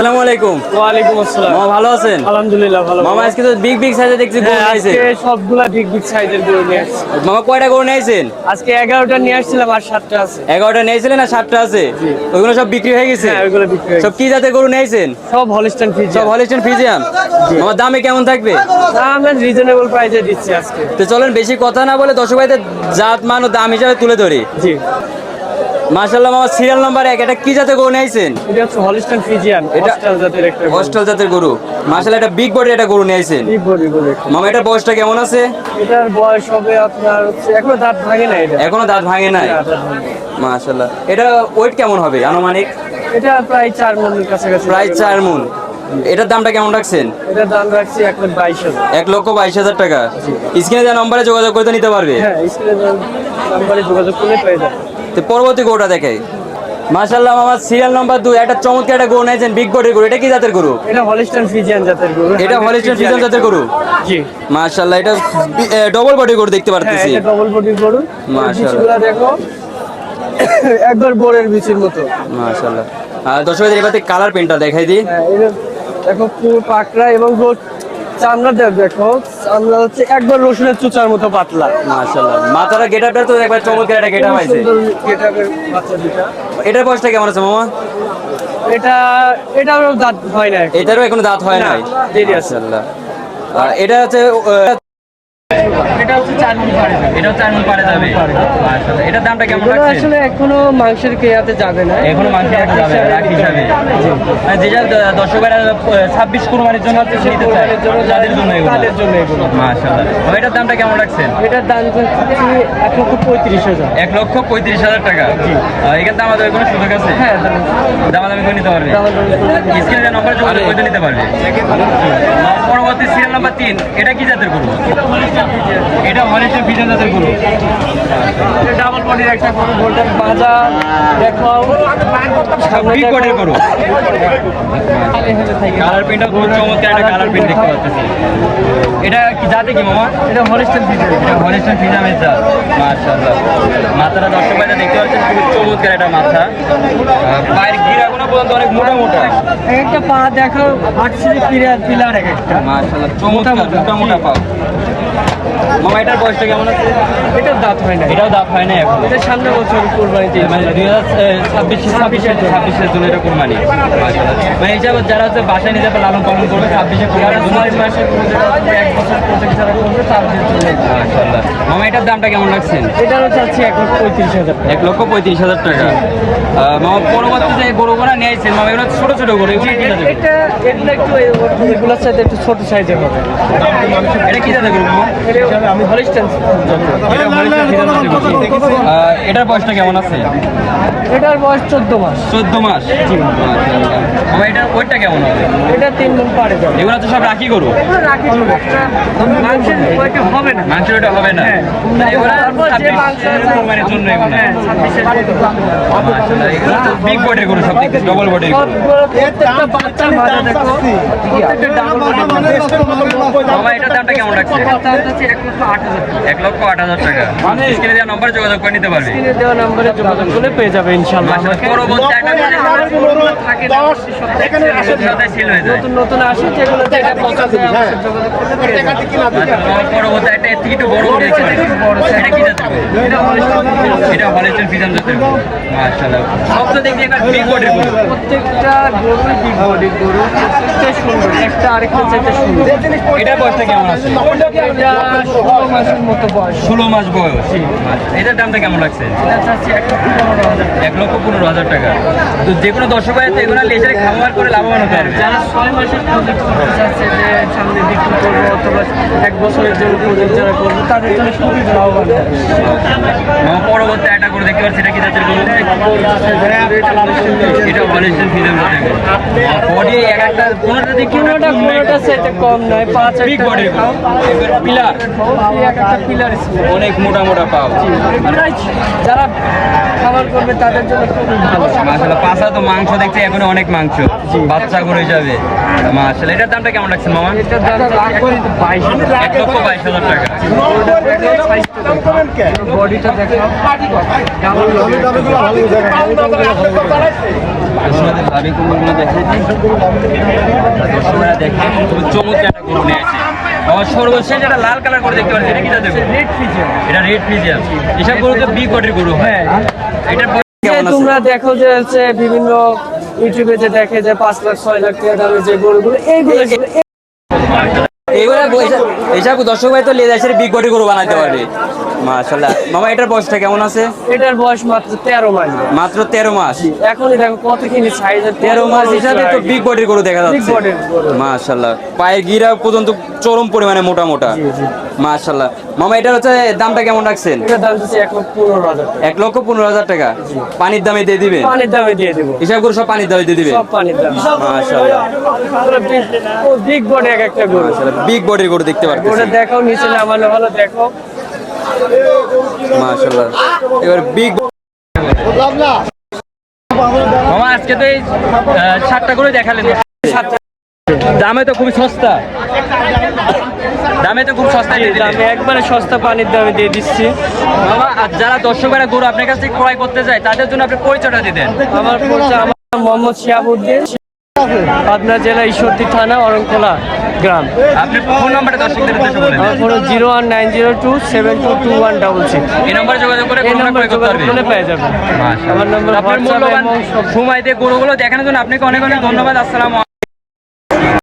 আসসালামু আলাইকুম। ওয়ালাইকুম আসসালাম। মামা ভালো আছেন? আলহামদুলিল্লাহ ভালো। মামা আজকে তো বিগ বিগ সাইজে দেখছি গরু নিয়েছেন। আজকে সবগুলা বিগ সাইজের গরু নিয়ে আসছি। মামা কয়টা গরু নিয়েছেন? আজকে 11টা নিয়ে আসছিলাম আর 7টা আছে। 11টা নিয়েছিলেন আর 7টা আছে? ওইগুলো সব বিক্রি হয়ে গেছে? হ্যাঁ, ওইগুলো বিক্রি হয়ে সব কি জাতের গরু নিয়েছেন? সব হলিস্টাইন ফ্রিজিয়ান। সব হলিস্টাইন ফ্রিজিয়ান। মামা দামে কেমন থাকবে? আমরা রিজনেবল প্রাইসে দিচ্ছি আজকে। তো চলেন বেশি কথা না বলে দর্শক ভাইদের জাত মান ও দাম হিসাবে তুলে ধরি। জি। মাশাআল্লাহ মামা সিরিয়াল নাম্বার 1 এটা কি জাতের গরু নিয়েছেন? এটা হচ্ছে হলিস্টাইন ফ্রিজিয়ান, এটা অস্ট্রাল জাতের একটা গরু। অস্ট্রাল জাতের গরু। মাশাআল্লাহ এটা বিগ বডি এটা গরু নিয়েছেন। বিগ বডি গরু। মামা এটা বয়সটা কেমন আছে? এটার বয়স হবে আপনার হচ্ছে এখনো দাঁত ভাঙে নাই এটা। এখনো দাঁত ভাঙে নাই। মাশাআল্লাহ এটা ওয়েট কেমন হবে আনুমানিক? এটা প্রায় 4 মণের কাছাকাছি। প্রায় 4 মণ। এটার দামটা কেমন রাখছেন? এটার দাম রাখছি 1,22,000। 1,22,000 টাকা। স্ক্রিনে দেওয়া নম্বরে যোগাযোগ করতে নিতে পারবে। হ্যাঁ, স্ক্রিনে নাম্বারে যোগাযোগ করলে পেয়ে যাবেন। তো পরবর্তী গরুটা দেখাই। মাশাআল্লাহ মামা সিরিয়াল নাম্বার 2 একটা চমৎকার একটা গরু নিয়েছেন বিগ বডির গরু। এটা কি জাতের গরু? এটা হলিস্টাইন ফ্রিজিয়ান জাতের গরু। এটা হলিস্টাইন ফ্রিজিয়ান জাতের গরু। জি। মাশাআল্লাহ এটা ডবল বডি গরু দেখতে হ্যাঁ, পারতেছি। এটা ডবল বডির গরু। মাশাআল্লাহ। বিচগুলা দেখো একবার বোরের বিচির মতো। মাশাআল্লাহ। আর দর্শকদের এবারে কালার প্রিন্টটা দেখাই দিই। হ্যাঁ, এটা দেখো পুরো পাকড়া এবং চামড়া দেখো চামড়া হচ্ছে একবার রসুনের চুচার মতো পাতলা। মাশাআল্লাহ মাথার গেটআপটা তো একবার চমৎকার একটা গেটআপ আছে। সুন্দর গেটআপের বাচ্চা দুটা। এটার বয়সটা কেমন আছে মামা? এটারও দাঁত হয় না। এটারও এখনো দাঁত হয় নাই। দেরি আছে। মাশাআল্লাহ। আর এটা হচ্ছে এটা হচ্ছে 4 মণ পারে যাবে। এটাও 4 মণ পারে যাবে। মাশাআল্লাহ। এটার দামটা কেমন এগুলো রাখছেন? আসলে এখনো মাংসের কেয়াতে যাবে না। এখনো মাংস একটা যাবে রাখ হিসাবে। মানে যেটা দর্শকেরা 26 কুরবানির জন্য নিতে চায় তাদের জন্য এগুলো। তাদের জন্য এগুলো। মাশাআল্লাহ। তবে এটার দামটা কেমন রাখছেন? এটার দাম হচ্ছে 1,35,000। 1,35,000 টাকা। এখানে দামাদামি কোনো সুযোগ আছে? হ্যাঁ, দামাদামি করে নিতে পারবে। স্ক্রিনে নম্বরে যোগাযোগ করে নিতে পারবে। পরবর্তী সিরিয়াল নাম্বার 3 এটা কি জাতের গরু? এটা হলিস্টাইন ফ্রিজিয়ান জাতের গরু। এটা ডাবল বডির একটা গরু। গোল্ডেন মাজা দেখো বিগ বডির গরু। কালার প্রিন্টটা খুব চমৎকার একটা কালার প্রিন্ট দেখতে পাচ্ছি। এটা কি জাতে কি মামা? এটা হলিস্টাইন ফ্রিজিয়ান। এটা হলিস্টাইন ফ্রিজিয়ানের জাত। মাশাআল্লাহ। মাথাটা দর্শক ভাইরা দেখতে পাচ্ছেন খুব চমৎকার একটা মাথা। পায়ের গিরাগুলো পর্যন্ত অনেক মোটা মোটা। একটা পা দেখো 8 পিলার এক একটা। মাশাআল্লাহ চমৎকার মোটা মোটা পা। মামা এটার বয়সটা কেমন আছে? এটার দাঁত হয় না। এটাও দাঁত হয় না এখন। এটা সামনে বছর কুরবানিতে মানে 2026 এর জন্য এটা কুরবানি। মানে এই যাবত যারা হচ্ছে বাসায় নিয়ে যাবে লালন পালন করবে 26 এ কুরবানির জন্য 6 মাসের মধ্যে 1 বছর প্রজেক্ট যারা করবে তাদের জন্য। মাশাআল্লাহ। মামা এটার দামটা কেমন রাখছেন? এটারও চাচ্ছি 1,35,000। 1,35,000 টাকা। মামা পরবর্তী যে গরুগুলো নিয়েছেন মামা এগুলো ছোট ছোট গরু এগুলো কি জাতের? এগুলো একটু এগুলোর সাথে একটু ছোট সাইজের হবে। এটা কি জাতের গরু মামা? আমি হলিস্টাইন এটা হলিস্টাইন ফ্রিজিয়ান জাতের গরু। এটার বয়সটা কেমন আছে? এটার বয়স 14 মাস। 14 মাস। মাশাআল্লাহ। মামা এটার ওয়েটটা কেমন হবে? এটা 3 মণ পারে যাবে। এগুলো তো সব রাখি গরু। এগুলো রাখি গরু। মাংসের ওইটা হবে না। মাংসের ওটা হবে না। হ্যাঁ। এগুলো তারপর যে মাংস আছে কুরবানির জন্য এগুলো। হ্যাঁ, 26 মাশাআল্লাহ। এগুলো তো বিগ বডির গরু সব থেকে ডবল বডির গরু। প্রত্যেকটা বাচ্চার মাথা দেখো। প্রত্যেকটা ডাবল বডি। মামা এটার দামটা কেমন রাখছে? এটার দাম হচ্ছে 1,08,000। 1,08,000 টাকা। স্ক্রিনে দেওয়া নম্বরে যোগাযোগ করে নিতে পারবে। স্ক্রিনে দেওয়া নম্বরে যোগাযোগ করলে পেয়ে যাবে ইনশাআল্লাহ। মাশাআল্লাহ। পরবর্তী একটা করে থাকে সাথে সেল হয়ে যায়। নতুন আসে যেগুলো থেকে পছন্দ হয় অবশ্যই যোগাযোগ করলে পেয়ে যাবে। মাশাআল্লাহ। পরবর্তী একটা এর থেকে একটু বড় দেখছি। এটা কি জাতের গরু? এটা হলিস্টাইন ফ্রিজিয়ান জাতের গরু। মাশাআল্লাহ। সব তো দেখি একটা বিগ বডির গরু। প্রত্যেকটা গরুই বিগ বডির গরু। প্রত্যেকটা সুন্দর। একটা আরেকটা চাইতে সুন্দর। এটার বয়সটা কেমন আছে? এটা 16 মাসের মতো বয়স। 16 মাস বয়স। মাশাআল্লাহ। এটার দামটা কেমন লাগছে? এটা চাচ্ছি 1,15,000। 1,15,000 টাকা। তো যে কোনো দর্শক ভাই এগুলো লেজারে খামার করে লাভবান হতে পারবে। যারা 6 মাসের প্রজেক্ট করতে চাচ্ছে যে সামনে বিক্রি করবো অথবা 1 বছরের জন্য প্রজেক্ট যারা করবো তাদের জন্য খুবই লাভবান হবে। মামা পরবর্তী একটা করে দেখতে পাচ্ছি এটা কি জাতের গরু? এটা হলিস্টাইন ফ্রিজিয়ান জাতের গরু। বডি এক একটা কোনটা দেখি কোনোটা চাইতে কম নয়। 5 বিগ বডির গরু। পিলার এক একটা পিলার অনেক মোটা মোটা পাও। যারা খাবার করবে তাদের জন্য খুবই ভালো। মাশাআল্লাহ। পাছা তো মাংস দেখছি এখন অনেক মাংস। বাচ্চা গরু যাবে। মাশাআল্লাহ। এটার দামটা কেমন রাখছেন মামা? এটার দাম 22,000। 1,22,000 টাকা। বডিটা দেখো ডাবল আপনাদের ভাবি কুমড়োগুলো দেখে দর্শকরা দেখে খুব চমৎকার একটা গরু নিয়ে আসে। আমার সর্বশেষ একটা লাল কালার করে দেখতে পাচ্ছি, এটা কি জাতের গরু? Red Friesian. এটা রেড ফ্রিজিয়ান। এসব গরু তো বি কোয়ালিটির গরু হয়। হ্যাঁ। এটার বয়স কেমন আছে? তোমরা দেখো যে হচ্ছে বিভিন্ন ইউটিউবে যে দেখে যে 5 লাখ 6 লাখ টাকা দামের যে গরুগুলো এইগুলো এইগুলা এইসব দর্শক ভাই তো লেজ আসে বি কোয়ালিটির গরু বানাইতে পারবে। মাশাআল্লাহ। মামা এটার বয়সটা কেমন আছে? এটার বয়স মাত্র 13 মাস। মাত্র 13 মাস। এখনই দেখো কতখানি সাইজ, 13 মাস হিসাবে তো বিগ বডির গরু দেখা Big যাচ্ছে। body র গরু। মাশাআল্লাহ। পায়ের গিরা পর্যন্ত চরম পরিমাণে মোটা মোটা। জি, জি। মাশাআল্লাহ। মামা এটার হচ্ছে দামটা কেমন রাখছেন? এটার দাম হচ্ছে 1,15,000 টাকা। 1,15,000 টাকা। পানির দামে দিয়ে দিবেন? পানির দামে দিয়ে দেবো, হিসাব করে সব পানির দামে দিয়ে দিবেন? সব পানির দাম। মাশাআল্লাহ। বিগ বডি এক একটা গরু। বিগ বডির গরু দেখতে ওটা পারতেছেন। দেখো, নিচে নামানো ভালো দেখো। মাশাআল্লাহ। এবার বিগ মামা আজকে তো এই 7টা করে দেখালেন। দামে তো খুবই সস্তা, দামে তো খুব সস্তা দিয়ে দিলেন। আমি একবারে সস্তা পানির দামে দিয়ে দিচ্ছি। মামা আর যারা দর্শকেরা গরু আপনার কাছ থেকে ক্রয় করতে যায় তাদের জন্য আপনি পরিচয়টা দিতেন। আমার পরিচয়, আমার নাম মোহাম্মদ শিহাবুদ্দিন, পাবনা জেলা ঈশ্বরদী থানা, অরণখোলা গ্রাম। আপনি ফোন নাম্বারটা দর্শকদের উদ্দেশ্যে বলেন। আমার ফোন 01902722166। এই নম্বরে যোগাযোগ করে এই গরুটা নাম্বার ক্রয় করতে যোগাযোগ পারবেন। করলে পেয়ে যাবেন। মাশাআল্লাহ। আমার নাম্বার আপনার হোয়াটসঅ্যাপ মূল্যবান এবং সময় দিয়ে গরুগুলো দেখানোর জন্য আপনাকে অনেক অনেক ধন্যবাদ। আসসালামু